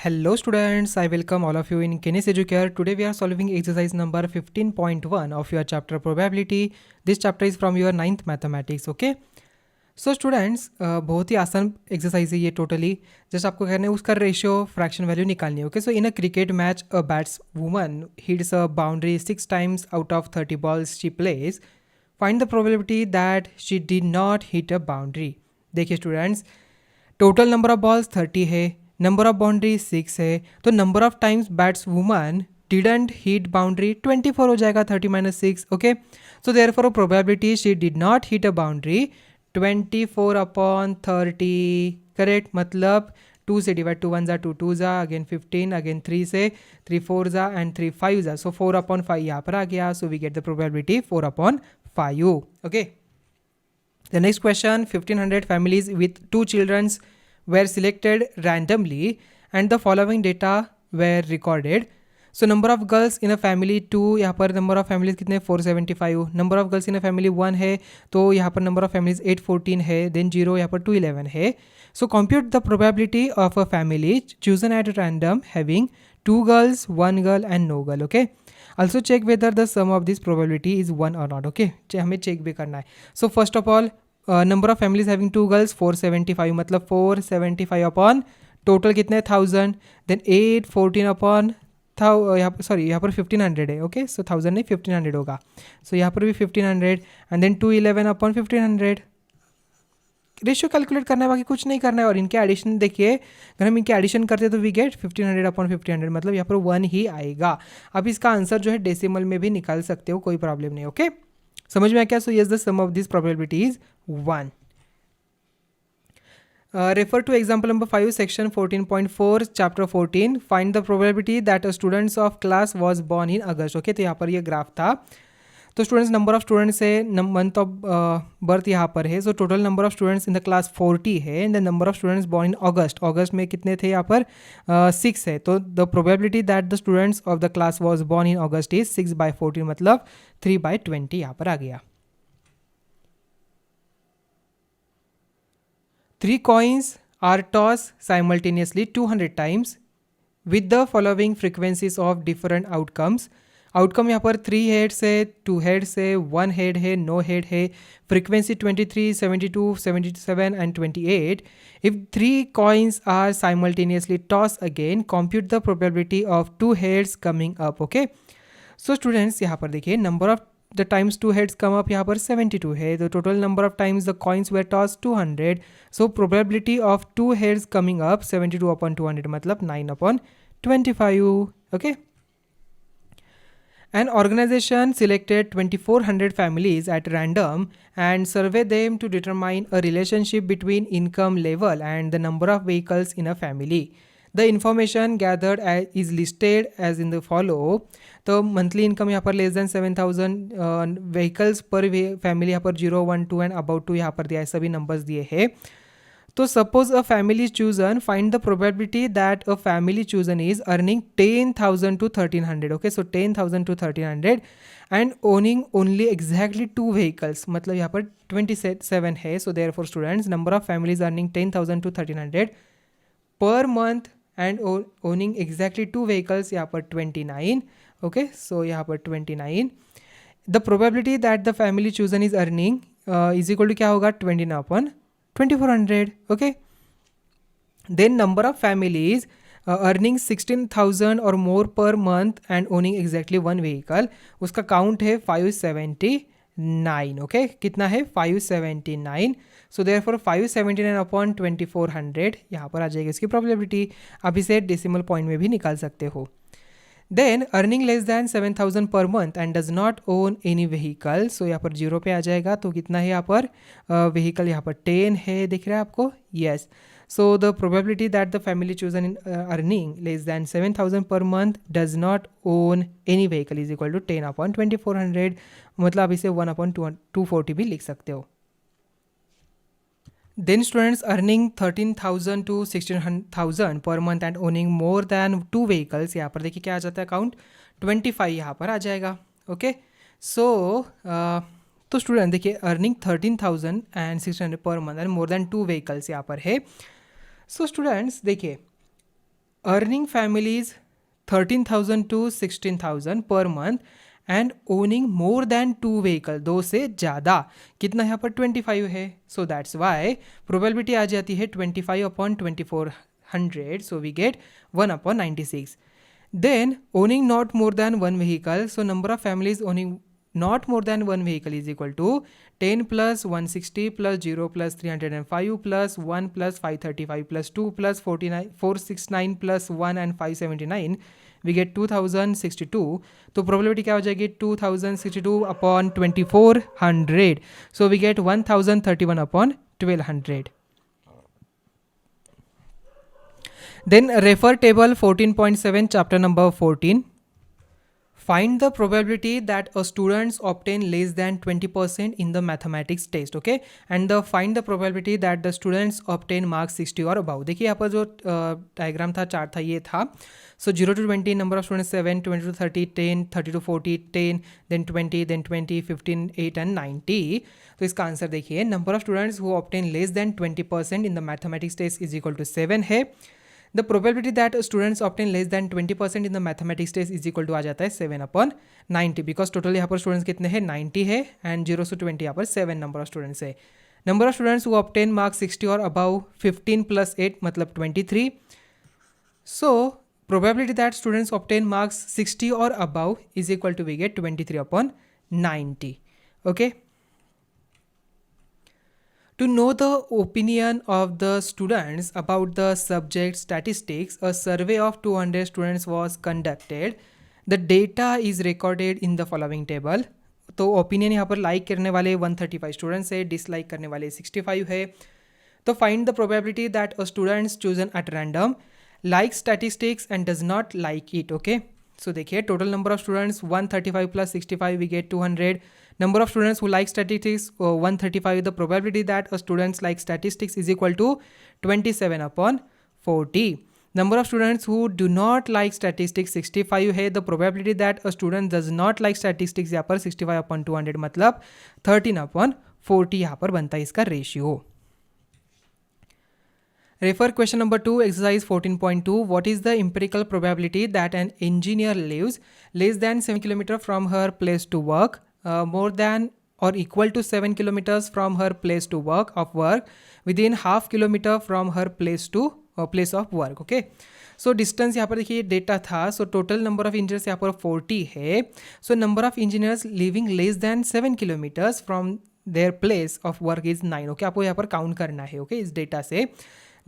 Hello students, I welcome all of you in Kenis Educare. Today we are solving exercise number 15.1 of your chapter probability. This chapter is from your 9th mathematics, okay? So students बहुत ही आसान exercise है ये totally. Just आपको कहना है उसका ratio fraction value निकालनी है. Okay, so in a cricket match a batswoman hits a boundary 6 times out of 30 balls she plays. Find the probability that she did not hit a boundary. देखिए students, total number of balls 30 है, number of boundary 6 है, तो number of times batswoman didn't hit boundary 24 हो जाएगा. 30 - 6. Okay, so therefore probability she did not hit a boundary 24/30. Correct, मतलब 2 से divide, 2 1 2 2 again 15, again 3 से 3 4 and 3 5 सो 4/5 यहाँ पर आ गया. So we get the probability 4/5. Okay, the next question, 1500 families with 2 children were selected randomly and the following data were recorded. So number of girls in a family 2, यहाँ पर number of families कितने 475. number of girls in a family 1 है, तो यहाँ पर number of families 814 है, then 0 यहाँ पर 211 है. So compute the probability of a family chosen at random having 2 girls, 1 girl and no girl. Okay, also check whether the sum of this probability is 1 or not. Okay, हमें check भी करना है. So first of all, number of families having 2 girls 475, मतलब 475 upon total कितने 1000, then 814 upon यहाँ पर 1500 है. Okay, सो 1000 नहीं 1500 होगा. सो यहाँ पर भी 1500 and then 211 upon 1500. Ratio calculate करना है, बाकी कुछ नहीं करना है. और इनके एडिशन देखिए, अगर हम इनके एडिशन करते हैं तो वी गेट 1500 अपॉन 1500, मतलब यहाँ पर 1 ही आएगा. अब इसका आंसर जो है डेसिमल में भी निकाल सकते हो, कोई प्रॉब्लम नहीं. ओके, समझ में आ क्या? So yes, the sum of this probability is 1. Refer to example number 5, section 14.4, chapter 14. Find the probability that a students of class was born in August. Okay, तो यहाँ पर ये ग्राफ था. तो स्टूडेंट्स, नंबर ऑफ स्टूडेंट्स है, month of birth यहाँ पर है. So total number of students in the class 40 है and the number of students born in August. अगस्त में कितने थे यहाँ पर 6 है. तो the probability that the students of the class was born in August is 6/14, मतलब 3/20 यहाँ पर आ गया. 3 coins are tossed simultaneously 200 times with the following frequencies of different outcomes. Outcome यहाँ पर 3 हेड्स है, 2 हेड्स है, 1 हेड है, नो हेड है. Frequency 23, 72, 77 and 28. If 3 coins are simultaneously tossed again, compute the probability of 2 heads coming up. Okay, so students यहाँ पर देखिए, number of the times 2 heads come up यहाँ पर 72 है. तो total number of times the coins were tossed 200. So probability of 2 heads coming up 72/200, मतलब 9/25. Okay, an organization selected 2400 families at random and surveyed them to determine a relationship between income level and the number of vehicles in a family. The information gathered is listed as in the follow. तो monthly income यहाँ पर less than 7000, vehicles पर family यहाँ पर 0, 1, 2 and about 2 यहाँ पर दिया है, सभी नंबर्स दिए हैं. तो suppose a family chosen, find the probability that a family chosen is earning 10,000 to 1300. Okay, so 10,000 to 1300 and owning only exactly 2 vehicles, मतलब यहाँ पर 27 है. So therefore students, number of families earning 10,000 to 1300 पर month and owning exactly 2 vehicles यहाँ पर 29. Okay, सो यहाँ पर 29. The probability that the family chosen is earning is equal to क्या होगा 29/2400. Okay, then number of families earning 16,000 और more per month and owning exactly 1 vehicle, उसका count है 579. Okay, कितना है 579. सो देयरफॉर 579/2400 यहाँ पर आ जाएगी इसकी प्रोबेबिलिटी. आप इसे डेसिमल पॉइंट में भी निकाल सकते हो. Then earning less than 7,000 per month and does not own any vehicle. So यहाँ पर 0 पे आ जाएगा. तो कितना है यहाँ पर व्हीकल, यहाँ पर 10 है, दिख रहा है आपको? Yes. So the probability that the family chosen in earning less than 7,000 per month does not own any vehicle is equal to 10/2400, मतलब आप इसे 1/240 भी लिख सकते हो. Then students earning 13,000 to 16,000 per month and owning more than 2 vehicles, यहाँ पर देखिए क्या आ जाता है काउंट 25 यहाँ पर आ जाएगा. ओके, सो तो स्टूडेंट देखिए earning 13,000 and 600 per month and more than 2 vehicles यहाँ पर है. सो स्टूडेंट्स देखिए, earning families 13,000 to 16,000 per month and owning more than 2 vehicle, 2 से ज़्यादा, कितना यहाँ पर 25 है. सो दैट्स वाई प्रोबेबिलिटी आ जाती है 25/2400. So we get 1/96. Then owning not more than one vehicle, so number of families owning not more than one vehicle is equal to 10 plus 160 plus 0 plus 305 plus 1 plus 535 plus 2 plus 49 469 plus 1 and 579, we get 2062. तो probability क्या हो जाएगी 2062/2400. So we get 1031/1200. Then refer table 14.7 chapter number 14. Find the probability that a students obtain less than 20% in the mathematics test, okay? And find the probability that the students obtain marks 60 or above. देखिए यहाँ पर जो diagram था, chart था, ये था. So 0 to 20 number of students 7, 20 to 30 10, 30 to 40 10, then 20, then 20, 15, 8 and 90. तो इसका आंसर देखिए, number of students who obtain less than 20% in the mathematics test is equal to 7 है. The probability that students obtain less than 20% in the mathematics test is equal to आ जाता है 7/90, because total यहाँ पर students कितने हैं 90 है and 0 से 20 यहाँ पर 7 नंबर ऑफ स्टूडेंट्स है. Number of students who obtain marks 60 और अबाउ 15 plus 8 मतलब 23. So probability that students obtain marks 60 और above is equal to we get 23/90. Okay. To know the opinion of the students about the subject statistics, a survey of 200 students was conducted. The data is recorded in the following table. तो opinion यहाँ पर like करने वाले 135 students है, dislike करने वाले 65 है. तो find the probability that a students chosen at random like statistics and does not like it. Okay. So देखिए, total number of students 135 plus 65 we get 200. Number of students who like statistics 135. The probability that a students like statistics is equal to 27/40. Number of students who do not like statistics 65 है. The probability that a student does not like statistics यहाँ पर 65/200 मतलब 13/40 यहाँ पर बनता है इसका ratio. Refer question number 2, exercise 14.2. What is the empirical probability that an engineer lives less than 7 km from her place to work, more than or equal to 7 kilometers from her place to work within half kilometer from her place of work. Okay. So distance यहाँ पर देखिए data था. सो total number of engineers यहाँ पर 40 है. So number of engineers living less than 7 kilometres from their place of work is 9. Okay, आपको यहाँ पर काउंट करना है. ओके, इस डेटा से.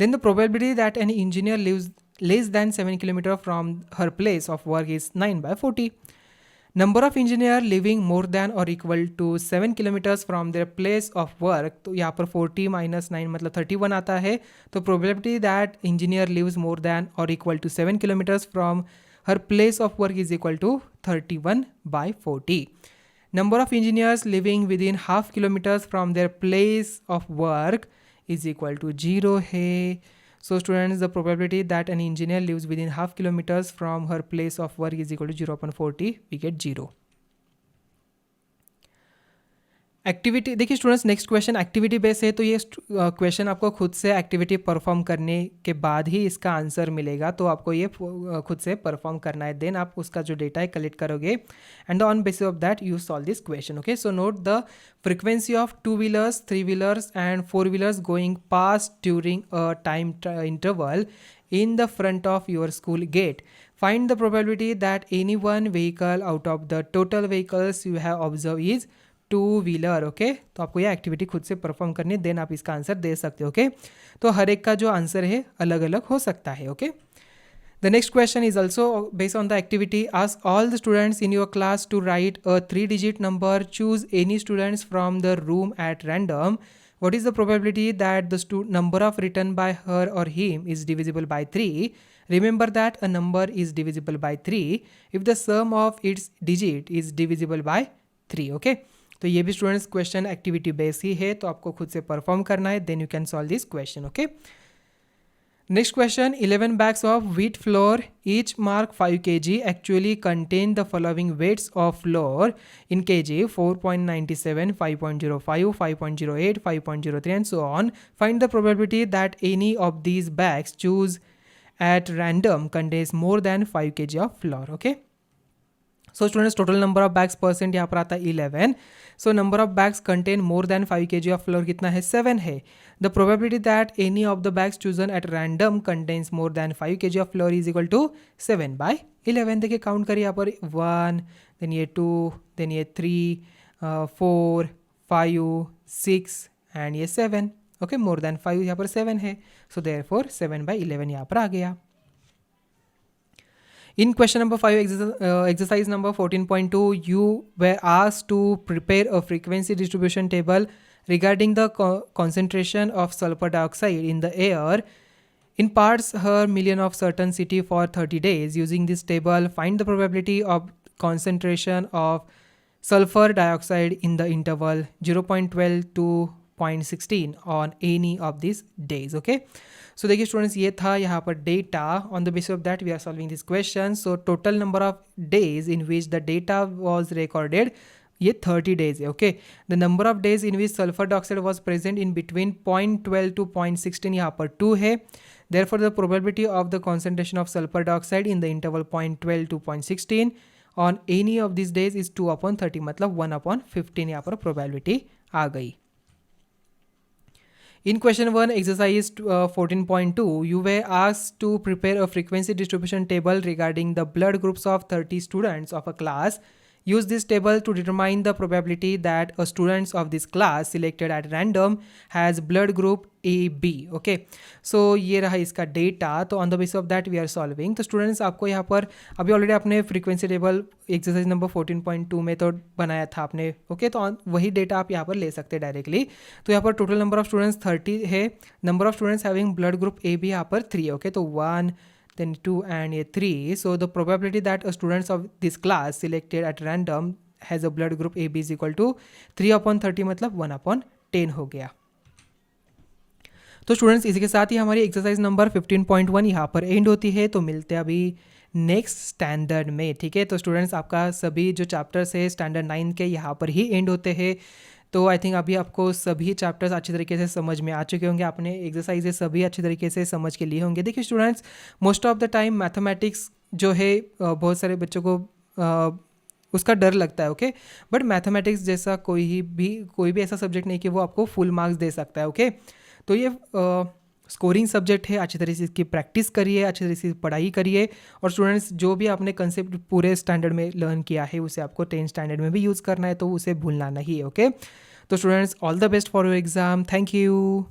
Then the probability that an engineer lives less than 7 km from her place of work is 9/40. Number of engineer living more than or equal to 7 kilometers from their place of work, तो यहाँ पर 40 minus 9 मतलब 31 आता है. तो probability that engineer lives more than or equal to 7 kilometers from her place of work is equal to 31/40. Number of engineers living within half kilometers from their place of work is equal to 0 है. So students, the probability that an engineer lives within half kilometers from her place of work is equal to 0/40. We get 0. Activity देखिए students, next question activity base है. तो ये question आपको खुद से activity perform करने के बाद ही इसका आंसर मिलेगा. तो आपको ये खुद से परफॉर्म करना है, देन आप उसका जो डेटा है कलेक्ट करोगे and on basis of that you solve this question. Okay. So note the frequency of 2 wheelers 3 wheelers and 4 wheelers going pass during a time interval in the front of your school gate. Find the probability that any one vehicle out of the total vehicles you have observed is 2 wheeler. Okay. तो आपको यह activity खुद से perform करनी है, then आप इसका answer दे सकते हो. ओके. तो हर एक का जो आंसर है अलग अलग हो सकता है. Okay. The next question is also based on the activity. Ask all the students in your class to write a 3-digit number. Choose any students from the room at random. What is the probability that the number of written by her or him is divisible by 3? Remember that a number is divisible by 3 if the sum of its digit is divisible by 3. Okay. तो ये भी students question activity base ही है, तो आपको खुद से perform करना है, then you can solve this question. Okay. Next question, 11 bags of wheat flour each mark 5 kg actually contain the following weights of flour in kg: 4.97, 5.05, 5.08, 5.03 and so on. Find the probability that any of these bags choose at random contains more than 5 kg of flour. Okay, so students, total number of bags percent यहाँ पर आता है 11. So number of bags contain more than 5 kg of flour कितना है? 7 है. The probability that any of the bags chosen at random contains more than 5 kg of flour is equal to 7 by 11. देखिए count करिए यहाँ पर 1, then ये 2, then ये 3, 4, 5, 6 and ये 7. ओके, मोर देन 5 यहाँ पर 7 है. सो देयरफॉर 7 by 11 यहाँ पर आ गया. In question number 5, exercise number 14.2, you were asked to prepare a frequency distribution table regarding the concentration of sulfur dioxide in the air in parts per million of certain city for 30 days. Using this table, find the probability of concentration of sulfur dioxide in the interval 0.12 to 0.16 on any of these days. Okay, so देखिए students, ये था यहाँ पर data. On the basis of that we are solving this question. So total number of days in which the data was recorded, ये 30 days है. Okay, the number of days in which sulphur dioxide was present in between 0.12 to 0.16 यहाँ पर 2 है. Therefore the probability of the concentration of sulphur dioxide in the interval 0.12 to 0.16 on any of this days is 2/30, मतलब 1/15 यहाँ पर probability आ गई. In question 1, exercise 14.2, you were asked to prepare a frequency distribution table regarding the blood groups of 30 students of a class. Use this table to determine the probability that a student of this class selected at random has blood group AB. Okay, so ये रहा इसका data. तो on the basis of that we are solving. तो students, आपको यहाँ पर अभी already आपने फ्रीक्वेंसी टेबल एक्सरसाइज नंबर 14.2 में तो बनाया था आपने. ओके, तो वही डेटा आप यहाँ पर ले सकते हैं डायरेक्टली. तो यहाँ पर टोटल नंबर ऑफ स्टूडेंट्स 30 है. Number of students having blood group A B यहाँ पर 3. ओके, तो 1, then 2 and 3. So the probability that a students of this class selected at random has a blood group AB is equal to 3/30, मतलब 1/10 हो गया. तो students, इसी के साथ ही हमारी एक्सरसाइज नंबर 15.1 यहाँ पर एंड होती है. तो मिलते हैं अभी नेक्स्ट स्टैंडर्ड में. ठीक है, तो स्टूडेंट्स, आपका सभी जो चैप्टर्स है स्टैंडर्ड 9 के यहाँ पर ही एंड होते हैं. तो आई थिंक अभी आपको सभी चैप्टर्स अच्छी तरीके से समझ में आ चुके होंगे. आपने एक्सरसाइजेस सभी अच्छी तरीके से समझ के लिए होंगे. देखिए students, most of the time mathematics जो है बहुत सारे बच्चों को उसका डर लगता है. ओके, बट मैथमेटिक्स जैसा कोई भी ऐसा सब्जेक्ट नहीं कि वो आपको फुल मार्क्स दे सकता है. ओके, तो ये स्कोरिंग सब्जेक्ट है. अच्छी तरीके से इसकी प्रैक्टिस करिए, अच्छी तरीके से पढ़ाई करिए. और स्टूडेंट्स, जो भी आपने कंसेप्ट पूरे स्टैंडर्ड में लर्न किया है उसे आपको 10th स्टैंडर्ड में भी यूज़ करना है, तो उसे भूलना नहीं है. ओके, तो students, all the best for your exam. Thank you.